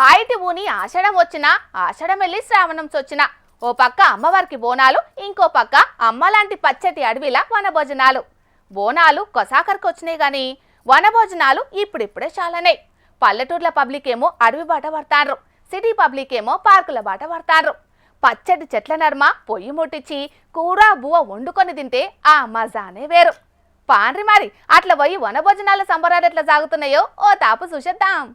ఆయిటి ఊని ఆషాఢం వచ్చినా ఆషాఢం వెళ్ళి శ్రావణం సొచ్చినా ఓ పక్క అమ్మవారికి బోనాలు, ఇంకో పక్క అమ్మలాంటి పచ్చటి అడవిల వనభోజనాలు. బోనాలు కొసాకరికి వచ్చినాయి గాని వనభోజనాలు ఇప్పుడిప్పుడే చాలనే. పల్లెటూర్ల పబ్లిక్ ఏమో అడవి బాట పడతాండ్రు, సిటీ పబ్లిక్ ఏమో పార్కుల బాట పడతాండ్రు. పచ్చటి చెట్ల నర్మ పొయ్యి ముట్టించి కూర బువ్వ వండుకొని తింటే ఆ మజానే వేరు. పాండ్రి మరి అట్లా పోయి వనభోజనాల సంబరాలు ఎట్లా సాగుతున్నాయో ఓ తాపు చూసేద్దాం.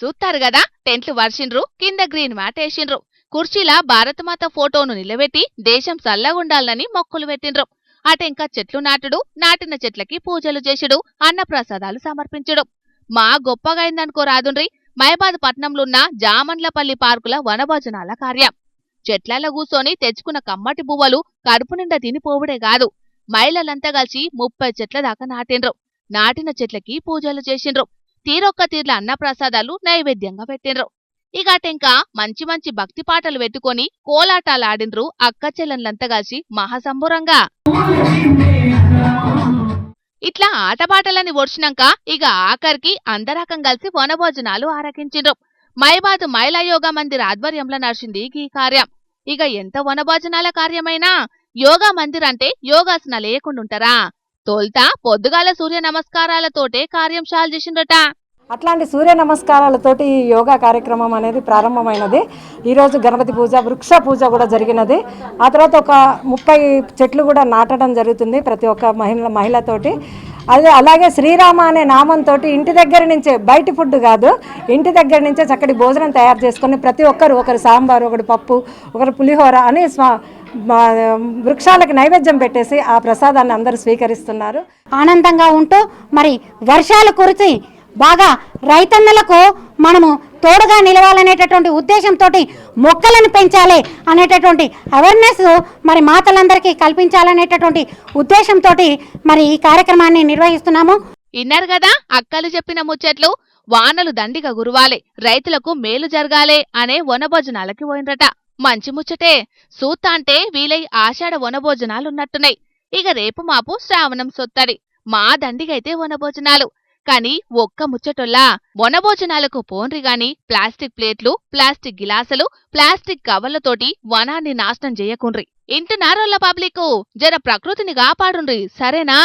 చూస్తారు గదా, టెంట్లు వర్షిండ్రు, కింద గ్రీన్ మ్యాట్ వేసిండ్రు, కుర్చీల భారతమాత ఫోటోను నిలబెట్టి దేశం చల్లగుండాలని మొక్కులు పెట్టిండ్రు. అటెంకా చెట్లు నాటుడు, నాటిన చెట్లకి పూజలు చేసుడు, అన్నప్రసాదాలు సమర్పించుడు. మా గొప్పగైందనుకో రాదుండ్రి మైబాద్ పట్నంలున్న జామండ్లపల్లి పార్కుల వనభోజనాల కార్యం. చెట్లలో కూసోని తెచ్చుకున్న కమ్మటి బువ్వలు కడుపు నిండా తినిపోవుడే గాదు, మహిళలంతా కలిసి 30 చెట్ల దాకా నాటిండ్రు. నాటిన చెట్లకి పూజలు చేసిండ్రు. తీరొక్క తీర్ల అన్నప్రసాదాలు నైవేద్యంగా పెట్టిండ్రు. ఇగాటెంకా మంచి మంచి భక్తి పాటలు పెట్టుకొని కోలాటాలాడిండ్రు అక్క చెల్లెన్లంతా కలిసి మహాసంబురంగా. ఇట్లా ఆటపాటలని ఒడిచినాక ఇక ఆఖరికి అందరకం కలిసి వనభోజనాలు ఆరగించిండ్రు. మైబాద్ మహిళా యోగా మందిర్ ఆధ్వర్యంలో నడిచింది ఈ కార్యం. ఇక ఎంత వనభోజనాల కార్యమైనా యోగా మందిర్ అంటే యోగాసనాలు లేకుండుంటారా? తోల్తా పొద్దుగాల సూర్య నమస్కారాలతోటే కార్యం షాల్ చేసిండ్రట. అట్లాంటి సూర్య నమస్కారాలతోటి ఈ యోగా కార్యక్రమం అనేది ప్రారంభమైనది. ఈరోజు గణపతి పూజ, వృక్ష పూజ కూడా జరిగినది. ఆ తర్వాత ఒక 30 చెట్లు కూడా నాటడం జరుగుతుంది ప్రతి ఒక్క మహిళతోటి. అలాగే శ్రీరామ అనే నామంతో ఇంటి దగ్గర నుంచే, బయట ఫుడ్ కాదు, ఇంటి దగ్గర నుంచే చక్కటి భోజనం తయారు చేసుకొని ప్రతి ఒక్కరు, ఒకరు సాంబారు, ఒకరు పప్పు, ఒకరు పులిహోర అని వృక్షాలకు నైవేద్యం పెట్టేసి ఆ ప్రసాదాన్ని అందరూ స్వీకరిస్తున్నారు. ఆనందంగా ఉంటూ మరి వర్షాలు కురిచి బాగా రైతన్నలకు మనము తోడుగా నిలవాలనేటటువంటి ఉద్దేశంతో మొక్కలను పెంచాలి అనేటటువంటి అవేర్నెస్ మరి మాతలందరికీ కల్పించాలనేటటువంటి ఉద్దేశంతో మరి ఈ కార్యక్రమాన్ని నిర్వహిస్తున్నాము. ఇన్నారు కదా అక్కలు చెప్పిన ముచ్చట్లు. వానలు దండిగా గురువాలే, రైతులకు మేలు జరగాలే అనే వనభోజనాలకి పోయినరట. మంచి ముచ్చటే. సూత్తా అంటే వీలై ఆషాఢ వనభోజనాలున్నట్టున్నాయి. ఇక రేపు మాపు శ్రావణం సొత్తడి, మా దండిగైతే వనభోజనాలు. కాని ఒక్క ముచ్చటొల్లా, వనభోజనాలకు పోన్రి గాని ప్లాస్టిక్ ప్లేట్లు, ప్లాస్టిక్ గిలాసులు, ప్లాస్టిక్ కవర్లతోటి వనాన్ని నాశనం చేయకుండ్రి. ఇంటి నారోళ్ళ పబ్లిక్ జర ప్రకృతిని కాపాడుండ్రి, సరేనా?